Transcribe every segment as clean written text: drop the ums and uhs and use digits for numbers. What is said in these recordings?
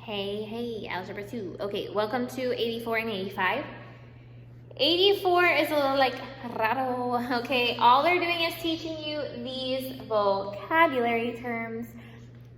Hey, Algebra 2. Okay, welcome to 84 and 85. 84 is a little like raro, okay? All they're doing is teaching you these vocabulary terms.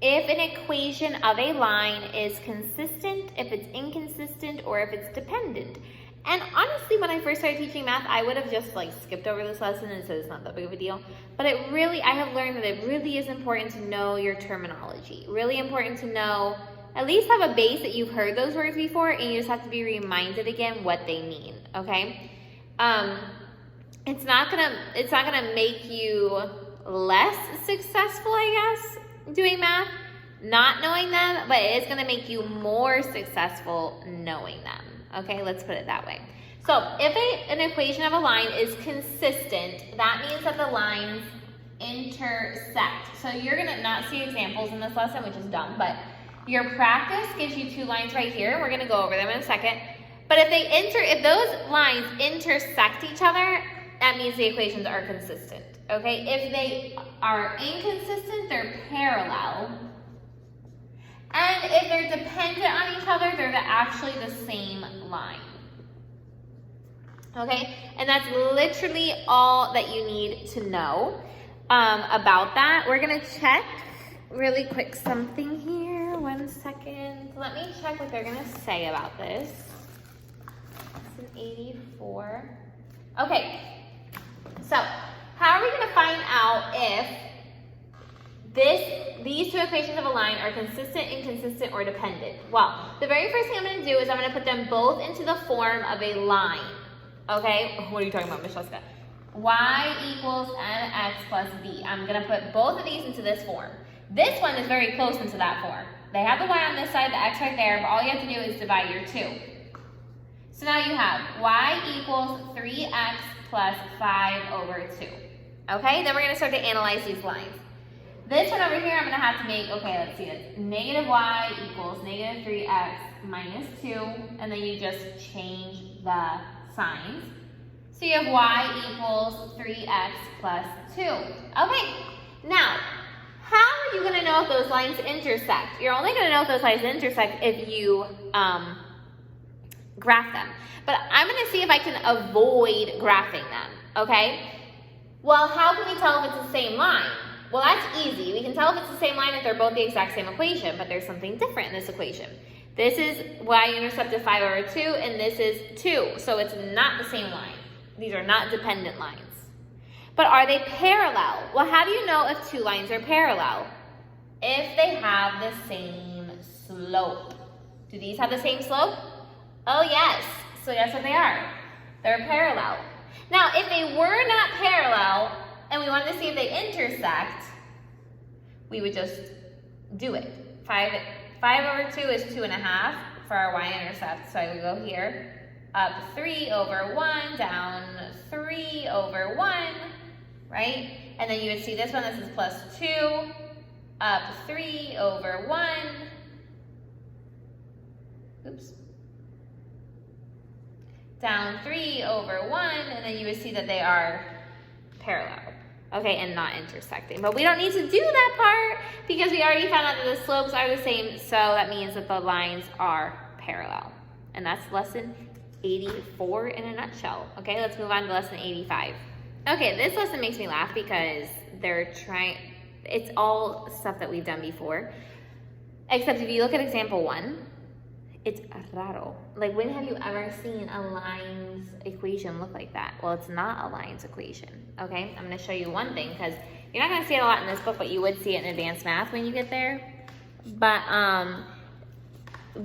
If an equation of a line is consistent, if it's inconsistent, or if it's dependent. And honestly, when I first started teaching math, I would have just like skipped over this lesson and said it's not that big of a deal. But I have learned that it really is important to know your terminology. Really important to know, at least have a base that you've heard those words before, and you just have to be reminded again what they mean, okay? It's not gonna make you less successful, I guess, doing math, not knowing them, but it is gonna make you more successful knowing them, okay? Let's put it that way. So if an equation of a line is consistent, that means that the lines intersect. So you're gonna not see examples in this lesson, which is dumb, but your practice gives you two lines right here. We're gonna go over them in a second. But if those lines intersect each other, that means the equations are consistent, okay? If they are inconsistent, they're parallel. And if they're dependent on each other, they're actually the same line. Okay? And that's literally all that you need to know about that. We're gonna check really quick something here. 1 second. Let me check what they're gonna say about this. It's an 84. Okay. So, how are we gonna find out if these two equations of a line are consistent, inconsistent, or dependent? Well, the very first thing I'm gonna do is I'm gonna put them both into the form of a line. Okay? What are you talking about, Miss Jessica? Y equals mx plus b. I'm gonna put both of these into this form. This one is very close into that form. They have the y on this side, the x right there, but all you have to do is divide your 2. So now you have y equals 3x plus 5 over 2. Okay, then we're going to start to analyze these lines. This one over here, I'm going to have to make, okay, let's see, it's negative y equals negative 3x minus 2, and then you just change the signs. So you have y equals 3x plus 2. Okay, now, how are you going to know if those lines intersect? You're only going to know if those lines intersect if you graph them. But I'm going to see if I can avoid graphing them, okay? Well, how can we tell if it's the same line? Well, that's easy. We can tell if it's the same line if they're both the exact same equation, but there's something different in this equation. This is y-intercept of 5 over 2, and this is 2, so it's not the same line. These are not dependent lines. But are they parallel? Well, how do you know if two lines are parallel? If they have the same slope. Do these have the same slope? Oh, yes. So guess what they are? They're parallel. Now, if they were not parallel, and we wanted to see if they intersect, we would just do it. 5 over 2 is 2.5 for our y-intercept, so I would go here. Up 3 over 1, down 3 over 1. Right? And then you would see this one, this is plus 2, up 3 over 1. Oops. Down 3 over 1, and then you would see that they are parallel, okay, and not intersecting. But we don't need to do that part because we already found out that the slopes are the same, so that means that the lines are parallel. And that's lesson 84 in a nutshell. Okay, let's move on to lesson 85. Okay, this lesson makes me laugh because it's all stuff that we've done before. Except if you look at example 1, it's raro. Like, when have you ever seen a lines equation look like that? Well, it's not a lines equation, okay? I'm gonna show you one thing because you're not gonna see it a lot in this book, but you would see it in advanced math when you get there. But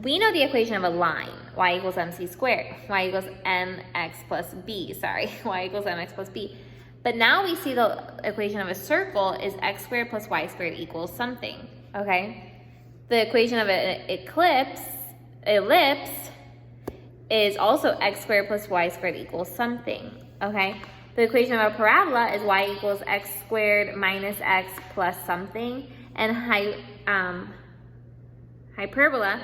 we know the equation of a line, y equals mc squared, y equals mx plus b, y equals mx plus b. But now we see the equation of a circle is x squared plus y squared equals something, okay? The equation of an ellipse is also x squared plus y squared equals something, okay? The equation of a parabola is y equals x squared minus x plus something, and hyperbola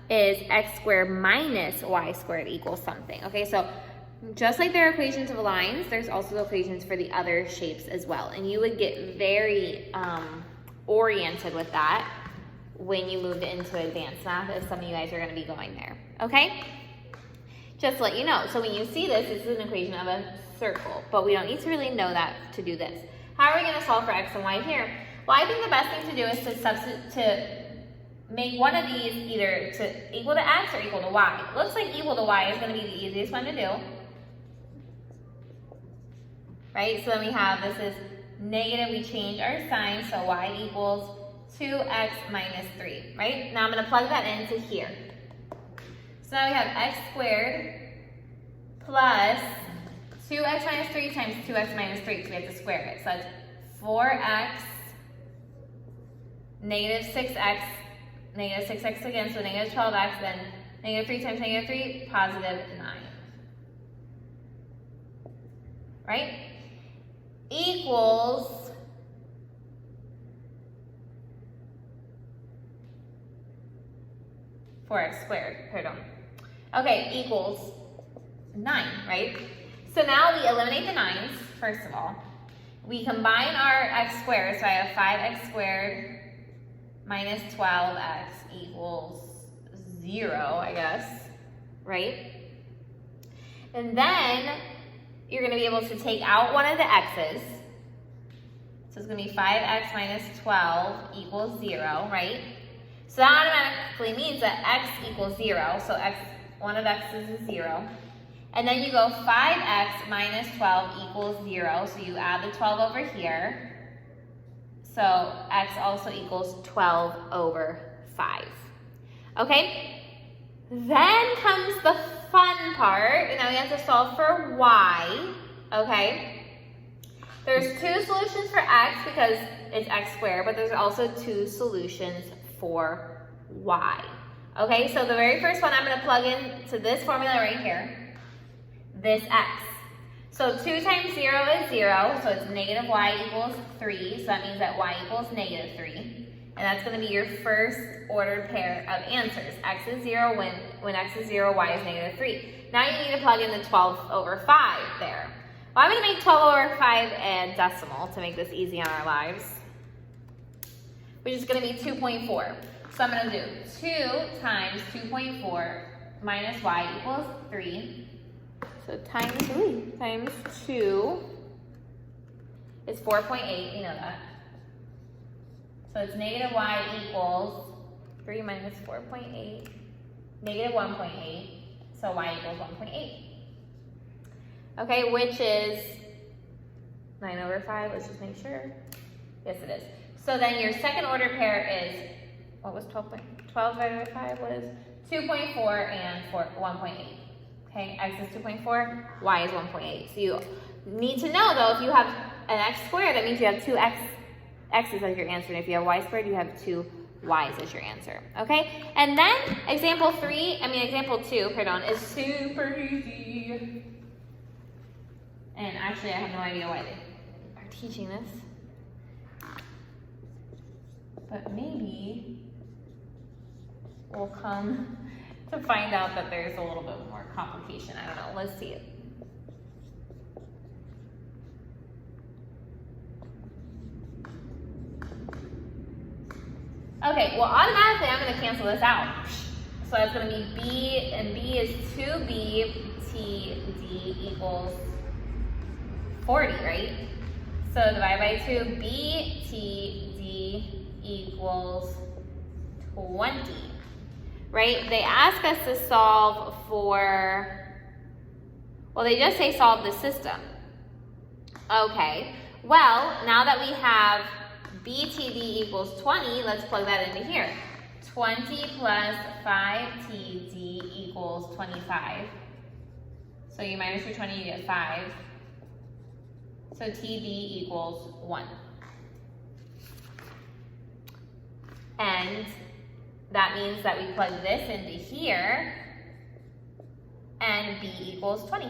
is x squared minus y squared equals something, okay? So just like there are equations of lines, there's also equations for the other shapes as well. And you would get very oriented with that when you move into advanced math if some of you guys are going to be going there, okay? Just to let you know. So when you see this, this is an equation of a circle, but we don't need to really know that to do this. How are we going to solve for x and y here? Well, I think the best thing to do is to make one of these either to equal to x or equal to y. It looks like equal to y is going to be the easiest one to do. Right? So then we have, this is negative, we change our sign, so y equals 2x minus 3, right? Now I'm going to plug that into here. So now we have x squared plus 2x minus 3 times 2x minus 3, so we have to square it. So that's 4x, negative 6x again, so negative 12x, then negative 3 times negative 3, positive 9. Right? Equals 4x squared, pardon. Okay, equals 9, right? So now we eliminate the 9's, first of all. We combine our x squared, so I have 5x squared minus 12x equals 0, I guess, right? And then you're going to be able to take out one of the x's. So it's going to be 5x minus 12 equals 0, right? So that automatically means that x equals 0. So one of x's is 0. And then you go 5x minus 12 equals 0. So you add the 12 over here. So x also equals 12 over 5. Okay? Then comes the fun part. Now we have to solve for y. Okay? There's 2 solutions for x because it's x squared, but there's also 2 solutions for y. Okay, so the very first one I'm going to plug into this formula right here. This x. So 2 times 0 is 0, so it's negative y equals 3, so that means that y equals negative 3. And that's going to be your first ordered pair of answers. X is 0 when x is 0, y is negative 3. Now you need to plug in the 12 over 5 there. Well, I'm going to make 12 over 5 a decimal to make this easy on our lives, which is going to be 2.4. So I'm going to do 2 times 2.4 minus y equals 3. So times 2 is 4.8, you know that. So it's negative y equals 3 minus 4.8, negative 1.8, so y equals 1.8. Okay, which is 9 over 5, let's just make sure. Yes, it is. So then your second order pair is, what was 12 divided by 5 was 2.4 and 1.8. Okay, x is 2.4, y is 1.8. So you need to know though, if you have an x squared, that means you have 2 x's as your answer. And if you have y squared, you have 2 y's as your answer. Okay, and then example 2, is super easy. And actually, I have no idea why they are teaching this. But maybe we'll come to find out that there's a little bit more complication. I don't know. Let's see it. Okay, well, automatically I'm going to cancel this out. So that's going to be b, and b is 2b t d equals 40, right? So divide by 2, b t d equals 20, right? They ask us to solve for, well, they just say solve the system. Okay, well, now that we have BTD equals 20, let's plug that into here. 20 plus 5TD equals 25. So you minus your 20, you get 5. So TD equals 1. And that means that we plug this into here, and B equals 20.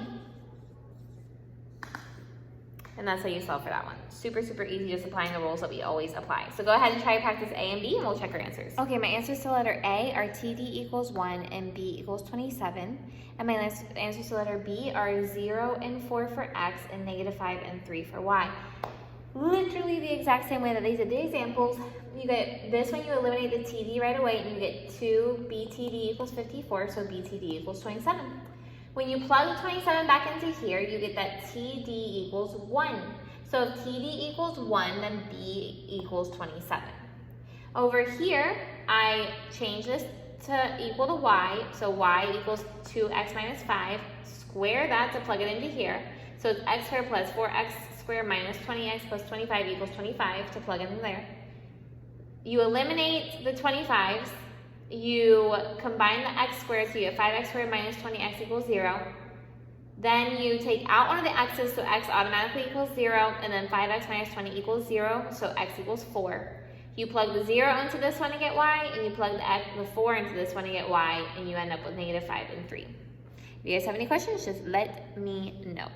And that's how you solve for that one. Super, super easy, just applying the rules that we always apply. So go ahead and try to practice A and B, and we'll check our answers. Okay, my answers to letter A are TD equals 1 and B equals 27. And my answers to letter B are 0 and 4 for X and negative 5 and 3 for Y. literally the exact same way that they did the examples. You get this one, you eliminate the TD right away, and you get 2 BTD equals 54, so BTD equals 27. When you plug 27 back into here, you get that TD equals 1. So if TD equals 1, then B equals 27. Over here, I change this to equal to y, so y equals 2x minus 5. Square that to plug it into here. So it's x squared plus 4x squared minus 20x plus 25 equals 25 to plug it in there. You eliminate the 25s. You combine the x squared, so you get 5x squared minus 20x equals 0. Then you take out one of the x's, so x automatically equals 0, and then 5x minus 20 equals 0, so x equals 4. You plug the 0 into this one to get y, and you plug the 4 into this one to get y, and you end up with -5 and 3. If you guys have any questions, just let me know.